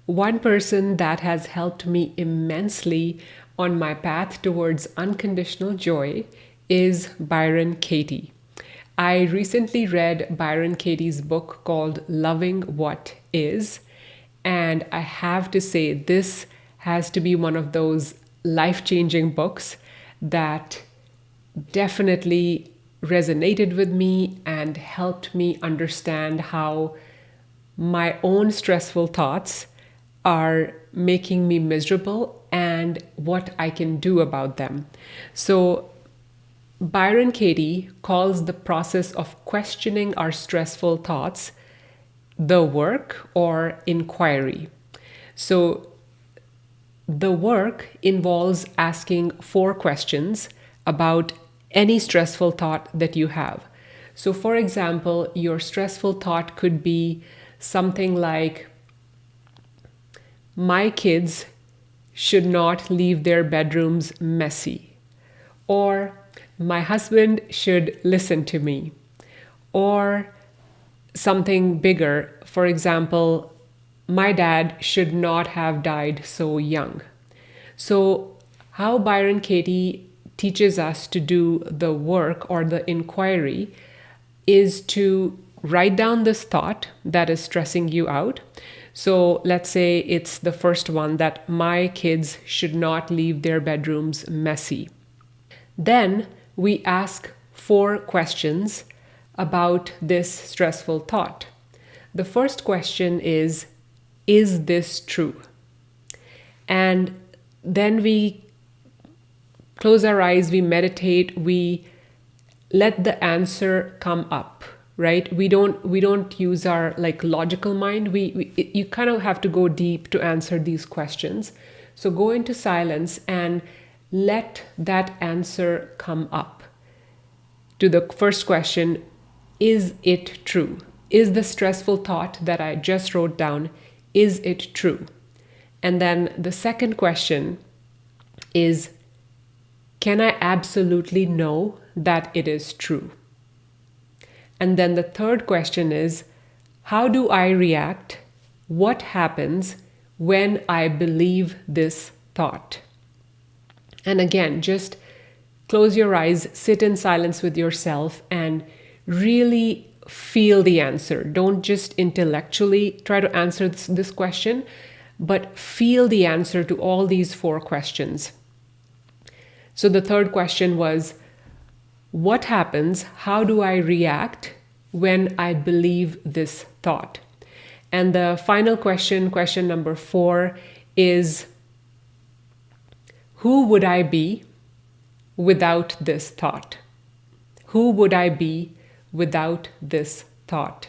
One person that has helped me immensely on my path towards unconditional joy is Byron Katie. I recently read Byron Katie's book called Loving What Is, and I have to say, this has to be one of those life changing books that definitely resonated with me and helped me understand how my own stressful thoughts are making me miserable and what I can do about them. So, Byron Katie calls the process of questioning our stressful thoughts the work or inquiry. So, the work involves asking 4 questions about any stressful thought that you have. So, for example, your stressful thought could be something like, my kids should not leave their bedrooms messy, or my husband should listen to me, or something bigger, for example, my dad should not have died so young. So, how Byron Katie teaches us to do the work or the inquiry is to write down this thought that is stressing you out. So, let's say it's the first one, that my kids should not leave their bedrooms messy. Then we ask 4 questions about this stressful thought. The first question is this true? And then we close our eyes, we meditate, we let the answer come up, right? We don't use our logical mind. You kind of have to go deep to answer these questions. So go into silence and let that answer come up. To the first question, is it true? Is the stressful thought that I just wrote down, is it true? And then the second question is, can I absolutely know that it is true? And then the third question is, how do I react? What happens when I believe this thought? And again, just close your eyes, sit in silence with yourself, and really feel the answer. Don't just intellectually try to answer this question, but feel the answer to all these 4 questions. So the third question was, what happens? How do I react when I believe this thought? And the final question, question number 4, is, who would I be without this thought? Who would I be without this thought?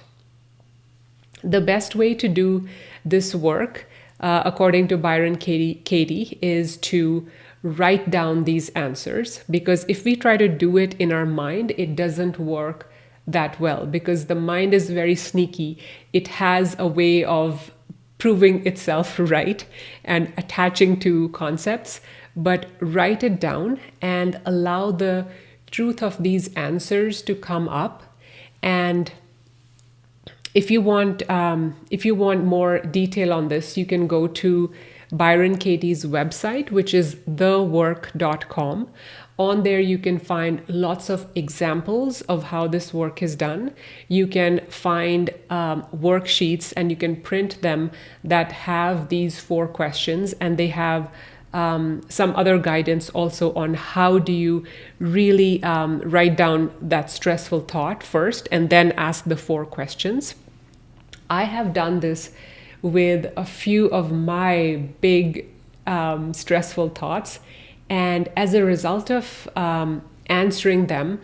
The best way to do this work, according to Byron Katie, is to write down these answers, because if we try to do it in our mind, it doesn't work that well, because the mind is very sneaky. It has a way of proving itself right and attaching to concepts. But write it down and allow the truth of these answers to come up. And if you want more detail on this, you can go to Byron Katie's website, which is thework.com. On there, you can find lots of examples of how this work is done. You can find worksheets, and you can print them, that have these 4 questions, and they have some other guidance also on how do you really write down that stressful thought first and then ask the 4 questions. I have done this with a few of my big stressful thoughts, and as a result of answering them,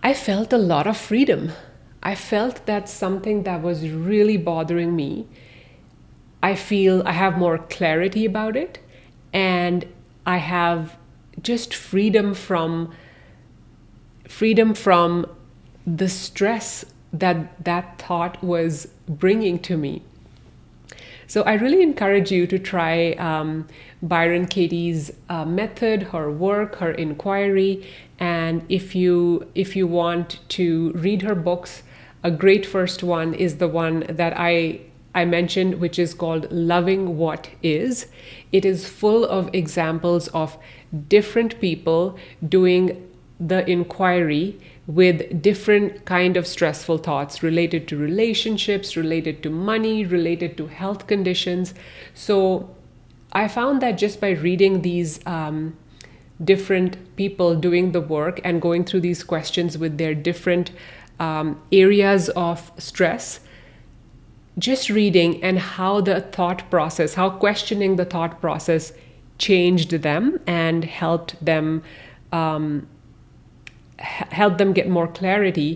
I felt a lot of freedom. I felt that something that was really bothering me, I feel I have more clarity about it, and I have just freedom from the stress that thought was bringing to me. So I really encourage you to try Byron Katie's method, her work, her inquiry, and if you want to read her books, a great first one is the one that I I mentioned, which is called Loving What Is. It is full of examples of different people doing the inquiry with different kind of stressful thoughts related to relationships, related to money, related to health conditions. So I found that just by reading these different people doing the work and going through these questions with their different areas of stress, just reading and how the thought process, how questioning the thought process changed them and helped them get more clarity,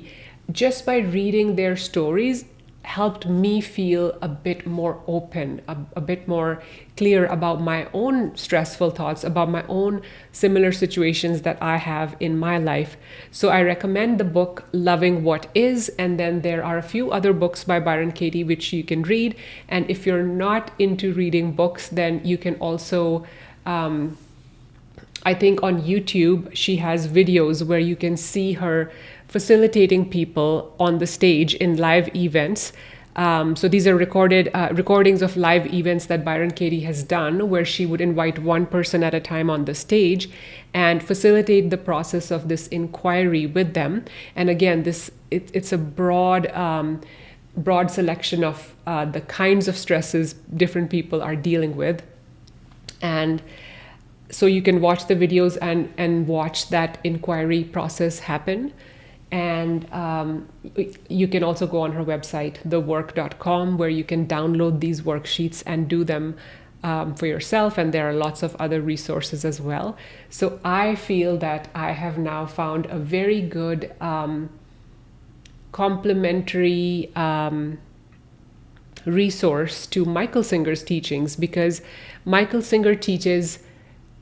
just by reading their stories helped me feel a bit more open, a bit more clear about my own stressful thoughts, about my own similar situations that I have in my life. So I recommend the book Loving What Is, and then there are a few other books by Byron Katie which you can read. And if you're not into reading books, then you can also I think on YouTube, she has videos where you can see her facilitating people on the stage in live events. So these are recorded recordings of live events that Byron Katie has done, where she would invite one person at a time on the stage and facilitate the process of this inquiry with them. And again, it's a broad selection of the kinds of stresses different people are dealing with. And so you can watch the videos and watch that inquiry process happen. And you can also go on her website, thework.com, where you can download these worksheets and do them for yourself. And there are lots of other resources as well. So I feel that I have now found a very good complementary resource to Michael Singer's teachings, because Michael Singer teaches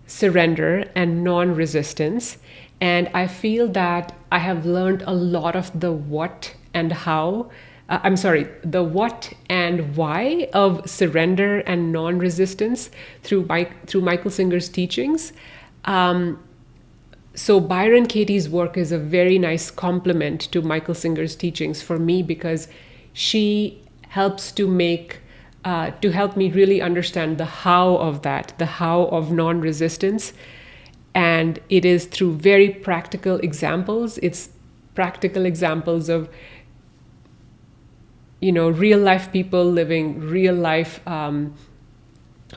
surrender and non-resistance. And I feel that I have learned a lot of the what and how, the what and why of surrender and non-resistance through Michael Singer's teachings. So Byron Katie's work is a very nice complement to Michael Singer's teachings for me, because she helps to help me really understand the how of that, the how of non-resistance. And it is through very practical examples. It's practical examples of, real life people living real life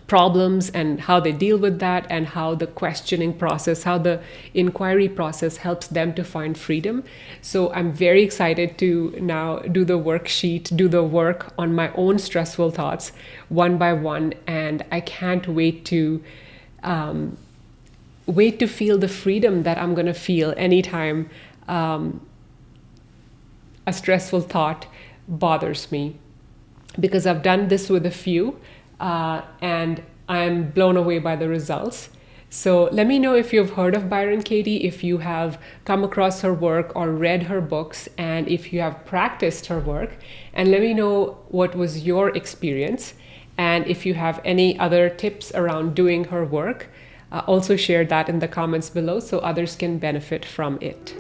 problems and how they deal with that, and how the questioning process, how the inquiry process helps them to find freedom. So I'm very excited to now do the worksheet, do the work on my own stressful thoughts one by one. And I can't wait to feel the freedom that I'm going to feel anytime a stressful thought bothers me, because I've done this with a few and I'm blown away by the results. So let me know if you've heard of Byron Katie, if you have come across her work or read her books, and if you have practiced her work, and let me know what was your experience. And if you have any other tips around doing her work, also share that in the comments below so others can benefit from it.